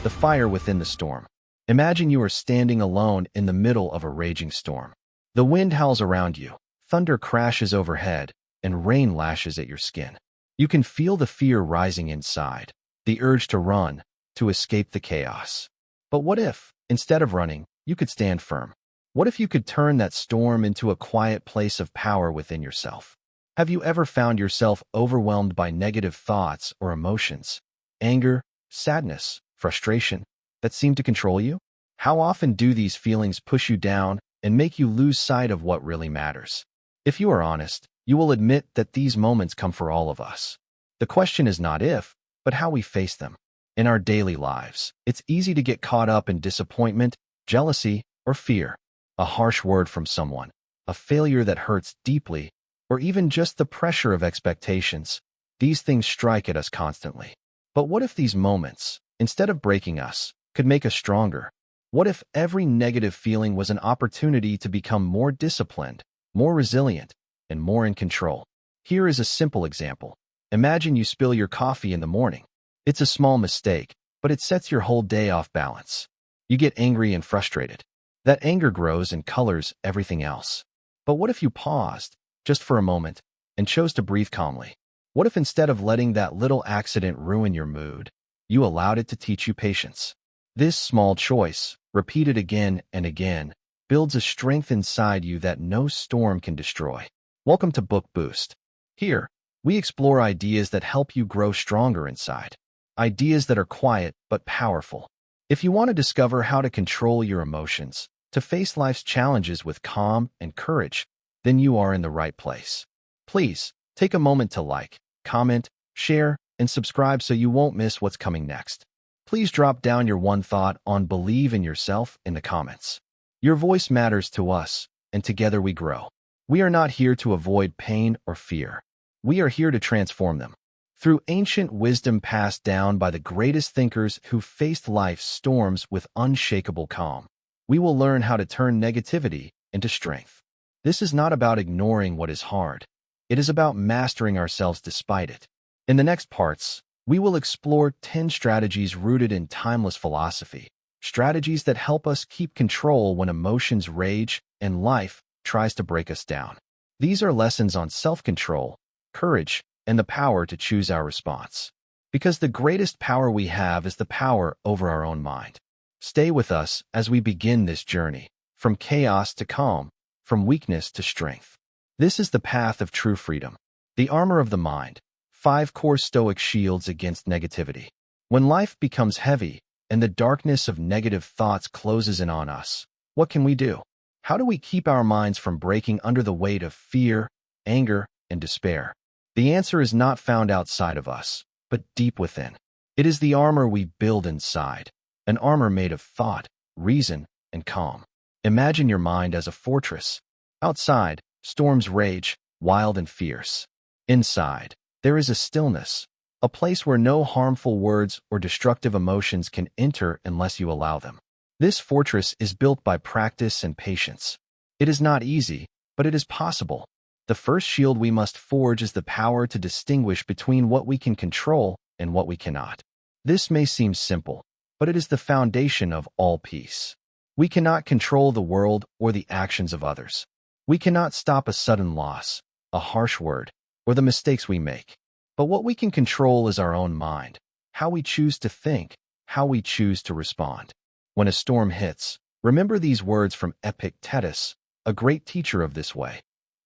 the fire within the storm. Imagine you are standing alone in the middle of a raging storm. The wind howls around you, thunder crashes overhead, and rain lashes at your skin. You can feel the fear rising inside, the urge to run, to escape the chaos. But what if, instead of running, you could stand firm? What if you could turn that storm into a quiet place of power within yourself? Have you ever found yourself overwhelmed by negative thoughts or emotions, anger, sadness, frustration, that seem to control you? How often do these feelings push you down and make you lose sight of what really matters? If you are honest, you will admit that these moments come for all of us. The question is not if, but how we face them. In our daily lives, it's easy to get caught up in disappointment, jealousy, or fear. A harsh word from someone, a failure that hurts deeply, or even just the pressure of expectations. These things strike at us constantly. But what if these moments, instead of breaking us, could make us stronger? What if every negative feeling was an opportunity to become more disciplined, more resilient, and more in control? Here is a simple example. Imagine you spill your coffee in the morning. It's a small mistake, but it sets your whole day off balance. You get angry and frustrated. That anger grows and colors everything else. But what if you paused, just for a moment, and chose to breathe calmly? What if instead of letting that little accident ruin your mood, you allowed it to teach you patience? This small choice, repeated again and again, builds a strength inside you that no storm can destroy. Welcome to Book Boost. Here, we explore ideas that help you grow stronger inside. Ideas that are quiet but powerful. If you want to discover how to control your emotions, to face life's challenges with calm and courage, then you are in the right place. Please, take a moment to like, comment, share, and subscribe so you won't miss what's coming next. Please drop down your one thought on believe in yourself in the comments. Your voice matters to us, and together we grow. We are not here to avoid pain or fear. We are here to transform them. Through ancient wisdom passed down by the greatest thinkers who faced life's storms with unshakable calm, we will learn how to turn negativity into strength. This is not about ignoring what is hard. It is about mastering ourselves despite it. In the next parts, we will explore 10 strategies rooted in timeless philosophy, strategies that help us keep control when emotions rage and life tries to break us down. These are lessons on self-control, courage, and the power to choose our response. Because the greatest power we have is the power over our own mind. Stay with us as we begin this journey, from chaos to calm, from weakness to strength. This is the path of true freedom. The armor of the mind, 5 core Stoic shields against negativity. When life becomes heavy and the darkness of negative thoughts closes in on us, what can we do? How do we keep our minds from breaking under the weight of fear, anger, and despair? The answer is not found outside of us, but deep within. It is the armor we build inside, an armor made of thought, reason, and calm. Imagine your mind as a fortress. Outside, storms rage, wild and fierce. Inside, there is a stillness, a place where no harmful words or destructive emotions can enter unless you allow them. This fortress is built by practice and patience. It is not easy, but it is possible. The first shield we must forge is the power to distinguish between what we can control and what we cannot. This may seem simple, but it is the foundation of all peace. We cannot control the world or the actions of others. We cannot stop a sudden loss, a harsh word, or the mistakes we make. But what we can control is our own mind, how we choose to think, how we choose to respond. When a storm hits, remember these words from Epictetus, a great teacher of this way.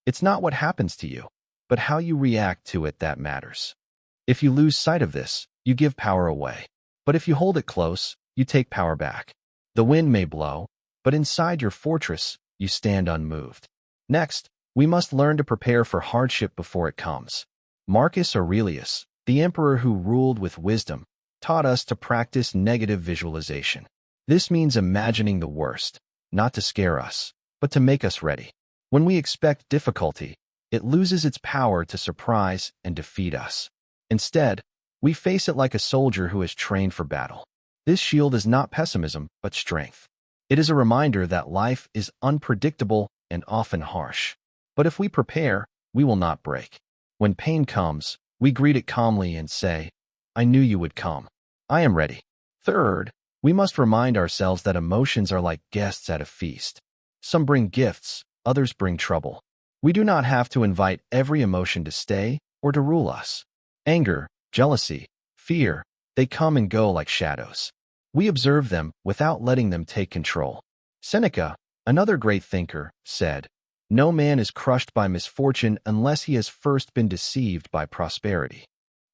It's not what happens to you, but how you react to it that matters. If you lose sight of this, you give power away. But if you hold it close, you take power back. The wind may blow, but inside your fortress, you stand unmoved. Next, we must learn to prepare for hardship before it comes. Marcus Aurelius, the emperor who ruled with wisdom, taught us to practice negative visualization. This means imagining the worst, not to scare us, but to make us ready. When we expect difficulty, it loses its power to surprise and defeat us. Instead, we face it like a soldier who has trained for battle. This shield is not pessimism, but strength. It is a reminder that life is unpredictable and often harsh. But if we prepare, we will not break. When pain comes, we greet it calmly and say, "I knew you would come. I am ready." Third, We must remind ourselves that emotions are like guests at a feast. Some bring gifts, others bring trouble. We do not have to invite every emotion to stay or to rule us. Anger, jealousy, fear, they come and go like shadows. We observe them without letting them take control. Seneca, another great thinker, said, "No man is crushed by misfortune unless he has first been deceived by prosperity."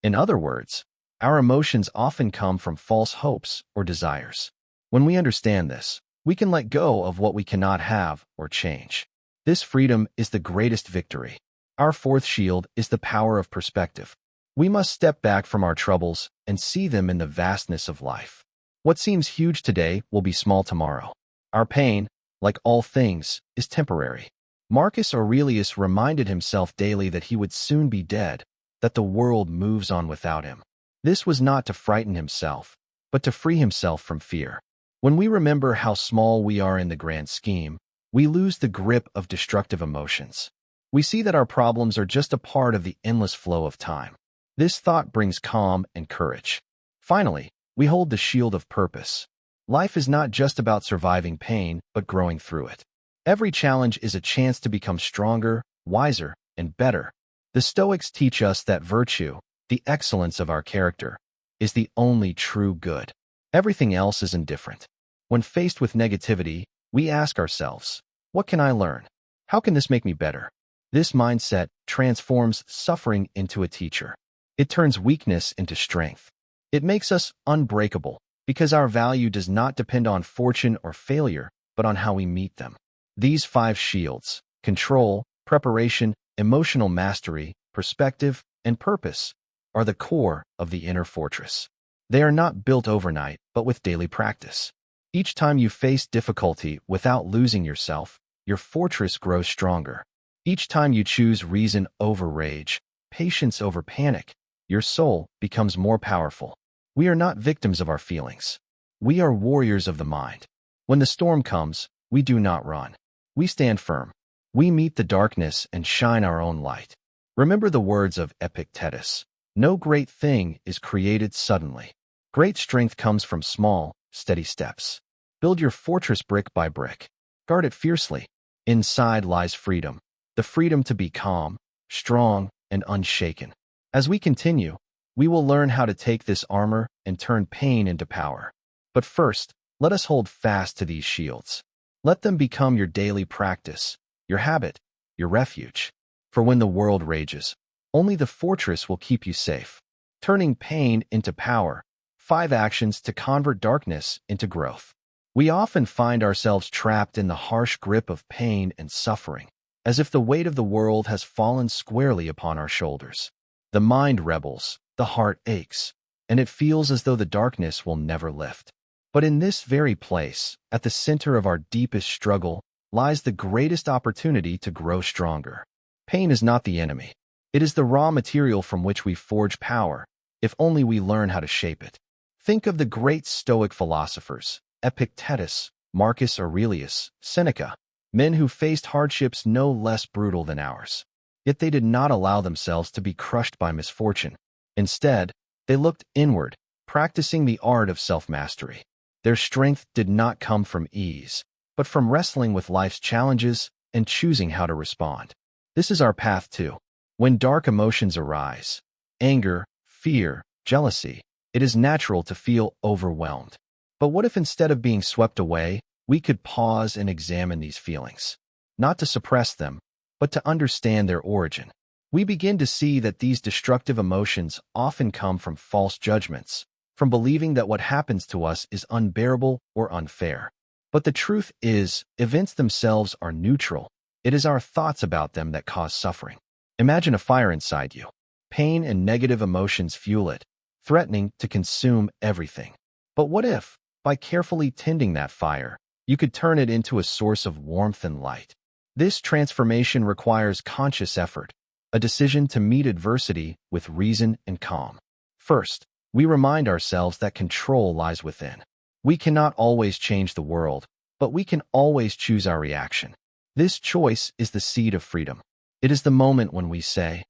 In other words, our emotions often come from false hopes or desires. When we understand this, we can let go of what we cannot have or change. This freedom is the greatest victory. Our fourth shield is the power of perspective. We must step back from our troubles and see them in the vastness of life. What seems huge today will be small tomorrow. Our pain, like all things, is temporary. Marcus Aurelius reminded himself daily that he would soon be dead, that the world moves on without him. This was not to frighten himself, but to free himself from fear. When we remember how small we are in the grand scheme, we lose the grip of destructive emotions. We see that our problems are just a part of the endless flow of time. This thought brings calm and courage. Finally, we hold the shield of purpose. Life is not just about surviving pain, but growing through it. Every challenge is a chance to become stronger, wiser, and better. The Stoics teach us that virtue, the excellence of our character, is the only true good. Everything else is indifferent. When faced with negativity, we ask ourselves, what can I learn? How can this make me better? This mindset transforms suffering into a teacher. It turns weakness into strength. It makes us unbreakable because our value does not depend on fortune or failure, but on how we meet them. These 5 shields, control, preparation, emotional mastery, perspective, and purpose, are the core of the inner fortress. They are not built overnight, but with daily practice. Each time you face difficulty without losing yourself, your fortress grows stronger. Each time you choose reason over rage, patience over panic, your soul becomes more powerful. We are not victims of our feelings. We are warriors of the mind. When the storm comes, we do not run. We stand firm. We meet the darkness and shine our own light. Remember the words of Epictetus. No great thing is created suddenly. Great strength comes from small, steady steps. Build your fortress brick by brick. Guard it fiercely. Inside lies freedom. The freedom to be calm, strong, and unshaken. As we continue, we will learn how to take this armor and turn pain into power. But first, let us hold fast to these shields. Let them become your daily practice, your habit, your refuge. For when the world rages, only the fortress will keep you safe. Turning pain into power. 5 actions to convert darkness into growth. We often find ourselves trapped in the harsh grip of pain and suffering, as if the weight of the world has fallen squarely upon our shoulders. The mind rebels, the heart aches, and it feels as though the darkness will never lift. But in this very place, at the center of our deepest struggle, lies the greatest opportunity to grow stronger. Pain is not the enemy. It is the raw material from which we forge power, if only we learn how to shape it. Think of the great Stoic philosophers, Epictetus, Marcus Aurelius, Seneca, men who faced hardships no less brutal than ours. Yet they did not allow themselves to be crushed by misfortune. Instead, they looked inward, practicing the art of self-mastery. Their strength did not come from ease, but from wrestling with life's challenges and choosing how to respond. This is our path too. When dark emotions arise, anger, fear, jealousy, it is natural to feel overwhelmed. But what if instead of being swept away, we could pause and examine these feelings? Not to suppress them, but to understand their origin. We begin to see that these destructive emotions often come from false judgments, from believing that what happens to us is unbearable or unfair. But the truth is, events themselves are neutral. It is our thoughts about them that cause suffering. Imagine a fire inside you. Pain and negative emotions fuel it, threatening to consume everything. But what if, by carefully tending that fire, you could turn it into a source of warmth and light? This transformation requires conscious effort, a decision to meet adversity with reason and calm. First, we remind ourselves that control lies within. We cannot always change the world, but we can always choose our reaction. This choice is the seed of freedom. It is the moment when we say,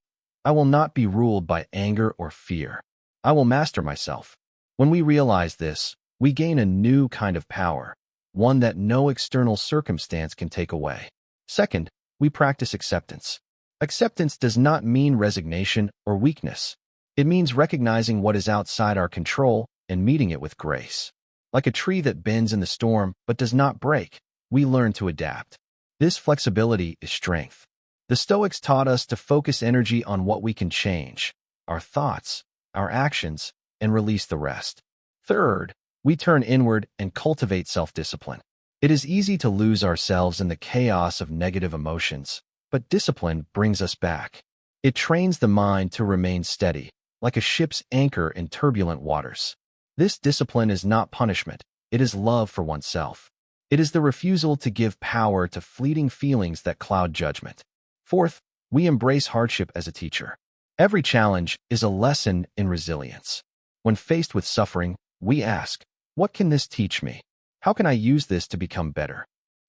I will not be ruled by anger or fear. I will master myself. When we realize this, we gain a new kind of power, one that no external circumstance can take away. Second, we practice acceptance. Acceptance does not mean resignation or weakness. It means recognizing what is outside our control and meeting it with grace. Like a tree that bends in the storm but does not break, we learn to adapt. This flexibility is strength. The Stoics taught us to focus energy on what we can change, our thoughts, our actions, and release the rest. Third, we turn inward and cultivate self-discipline. It is easy to lose ourselves in the chaos of negative emotions, but discipline brings us back. It trains the mind to remain steady, like a ship's anchor in turbulent waters. This discipline is not punishment, it is love for oneself. It is the refusal to give power to fleeting feelings that cloud judgment. Fourth, we embrace hardship as a teacher. Every challenge is a lesson in resilience. When faced with suffering, we ask, what can this teach me? How can I use this to become better?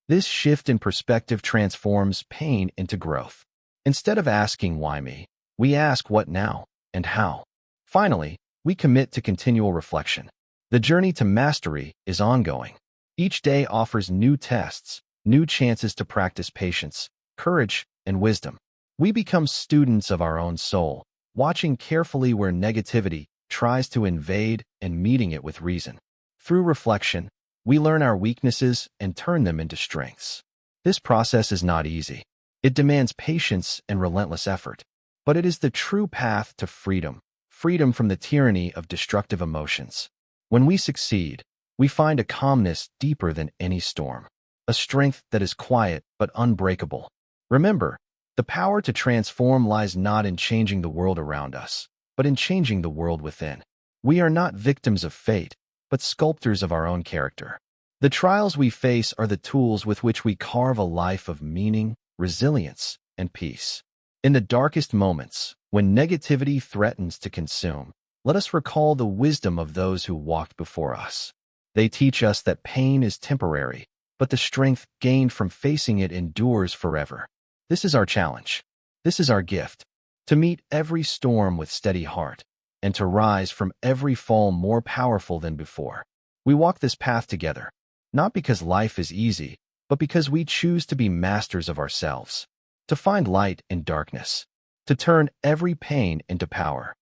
This shift in perspective transforms pain into growth. Instead of asking why me, we ask what now and how. Finally, we commit to continual reflection. The journey to mastery is ongoing. Each day offers new tests, new chances to practice patience, courage, and wisdom. We become students of our own soul, watching carefully where negativity tries to invade and meeting it with reason. Through reflection, we learn our weaknesses and turn them into strengths. This process is not easy. It demands patience and relentless effort, but it is the true path to freedom, freedom from the tyranny of destructive emotions. When we succeed, we find a calmness deeper than any storm, a strength that is quiet but unbreakable. Remember, the power to transform lies not in changing the world around us, but in changing the world within. We are not victims of fate, but sculptors of our own character. The trials we face are the tools with which we carve a life of meaning, resilience, and peace. In the darkest moments, when negativity threatens to consume, let us recall the wisdom of those who walked before us. They teach us that pain is temporary, but the strength gained from facing it endures forever. This is our challenge. This is our gift. To meet every storm with steady heart, and to rise from every fall more powerful than before. We walk this path together, not because life is easy, but because we choose to be masters of ourselves, to find light in darkness, to turn every pain into power.